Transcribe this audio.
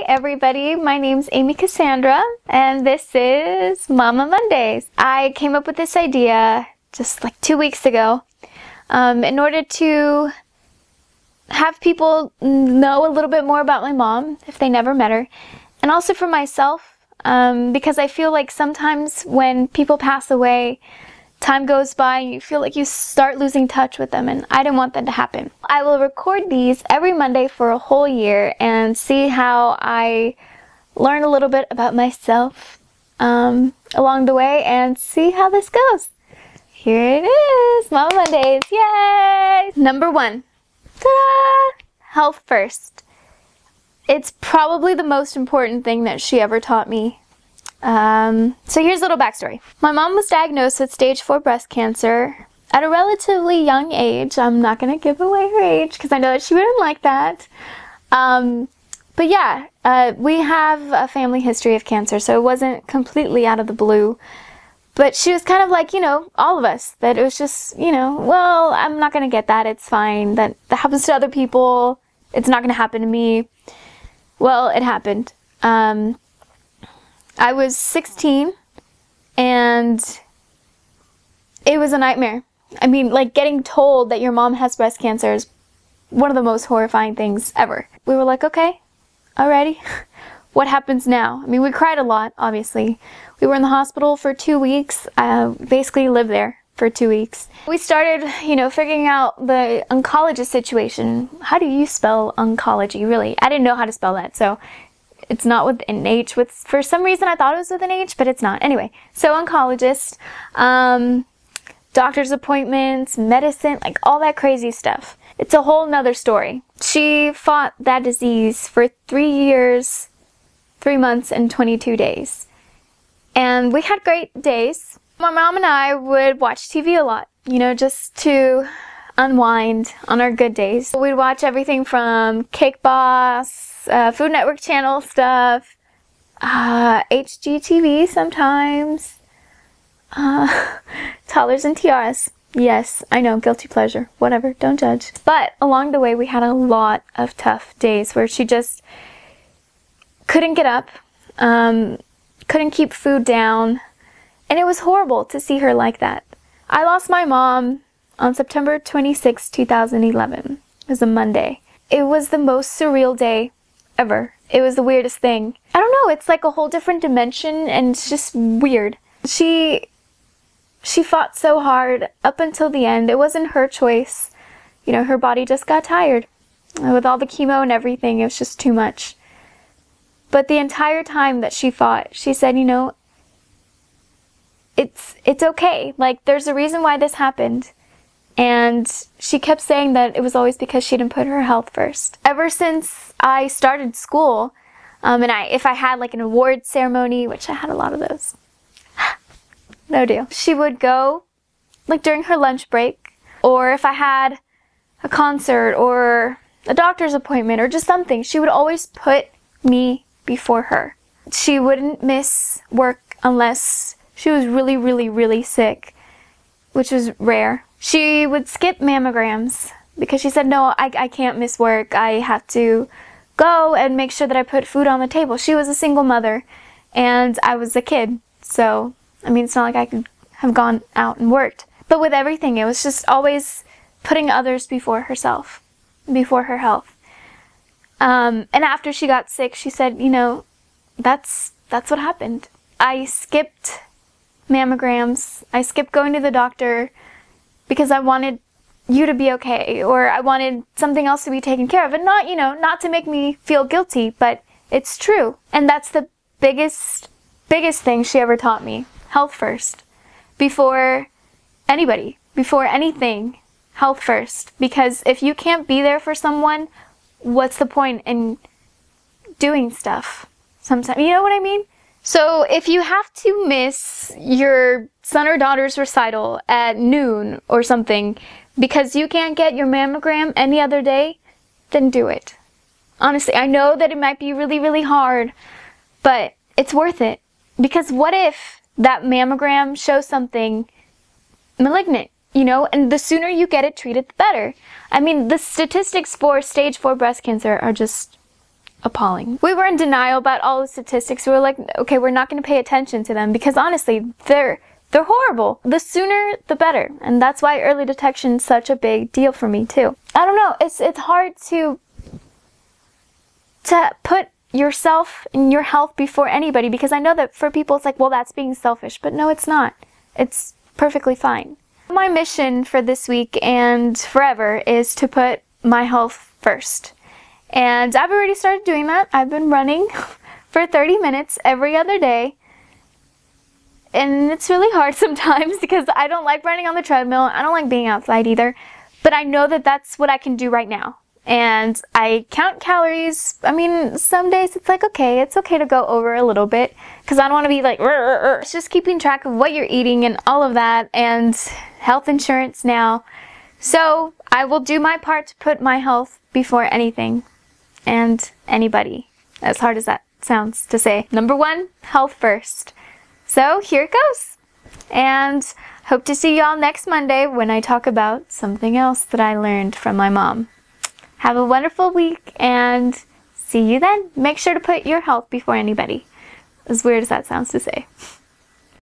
everybody, my name's Amy Cassandra and this is Mama Mondays. I came up with this idea just like 2 weeks ago in order to have people know a little bit more about my mom if they never met her, and also for myself because I feel like sometimes when people pass away, time goes by and you feel like you start losing touch with them, and I didn't want that to happen. I will record these every Monday for a whole year and see how I learn a little bit about myself along the way and see how this goes. Here it is, Mama Mondays, yay! Number 1, ta-da! Health first. It's probably the most important thing that she ever taught me. So here's a little backstory. My mom was diagnosed with stage 4 breast cancer at a relatively young age. I'm not going to give away her age because I know that she wouldn't like that. But yeah, we have a family history of cancer, so it wasn't completely out of the blue. But she was kind of like, you know, all of us, that it was just, you know, well, I'm not going to get that. It's fine. That happens to other people. It's not going to happen to me. Well, it happened. I was 16 and it was a nightmare. I mean, like, getting told that your mom has breast cancer is one of the most horrifying things ever. We were like, okay, alrighty. What happens now? I mean, we cried a lot, obviously. We were in the hospital for 2 weeks. Basically lived there for 2 weeks. We started, you know, figuring out the oncologist situation. How do you spell oncology, really? I didn't know how to spell that, so it's not with an H. For some reason I thought it was with an H, but it's not. Anyway, so oncologist, doctor's appointments, medicine, like all that crazy stuff. It's a whole nother story. She fought that disease for 3 years, 3 months, and 22 days. And we had great days. My mom and I would watch TV a lot, you know, just to unwind on our good days. We'd watch everything from Cake Boss, Food Network channel stuff, HGTV sometimes, Toddlers and Tiaras. Yes, I know, guilty pleasure, whatever, don't judge. But along the way we had a lot of tough days where she just couldn't get up, couldn't keep food down, and it was horrible to see her like that. I lost my mom on September 26, 2011. It was a Monday. It was the most surreal day ever. It was the weirdest thing. I don't know, it's like a whole different dimension and it's just weird. She fought so hard up until the end. It wasn't her choice. You know, her body just got tired. With all the chemo and everything, it was just too much. But the entire time that she fought, she said, you know, it's okay. Like, there's a reason why this happened. And she kept saying that it was always because she didn't put her health first. Ever since I started school, and if I had like an award ceremony, which I had a lot of those, no deal. She would go like during her lunch break, or if I had a concert or a doctor's appointment or just something, she would always put me before her. She wouldn't miss work unless she was really, really, really sick, which was rare. She would skip mammograms because she said, no, I can't miss work. I have to go and make sure that I put food on the table. She was a single mother and I was a kid. So, I mean, it's not like I could have gone out and worked. But with everything, it was just always putting others before herself, before her health. And after she got sick, she said, you know, that's what happened. I skipped mammograms. I skipped going to the doctor because I wanted you to be okay, or I wanted something else to be taken care of. And not, you know, not to make me feel guilty, but it's true. And that's the biggest thing she ever taught me. Health first. Before anybody, before anything, health first. Because if you can't be there for someone, what's the point in doing stuff sometimes? You know what I mean? So if you have to miss your son or daughter's recital at noon or something because you can't get your mammogram any other day, then do it. Honestly, I know that it might be really, really hard, but it's worth it. Because what if that mammogram shows something malignant, you know? And the sooner you get it treated, the better. I mean, the statistics for stage 4 breast cancer are just appalling. We were in denial about all the statistics. We were like, okay, we're not going to pay attention to them because honestly, they're horrible. The sooner, the better. And that's why early detection is such a big deal for me too. I don't know. It's hard to put yourself and your health before anybody, because I know that for people it's like, well, that's being selfish. But no, it's not. It's perfectly fine. My mission for this week and forever is to put my health first. And I've already started doing that. I've been running for 30 minutes every other day. And it's really hard sometimes because I don't like running on the treadmill. I don't like being outside either. But I know that that's what I can do right now. And I count calories. I mean, some days it's like, okay, it's okay to go over a little bit because I don't want to be like, It's just keeping track of what you're eating and all of that, and health insurance now. So I will do my part to put my health before anything and anybody, as hard as that sounds to say. Number one, health first. So here it goes. And hope to see y'all next Monday when I talk about something else that I learned from my mom. Have a wonderful week and see you then. Make sure to put your health before anybody. As weird as that sounds to say.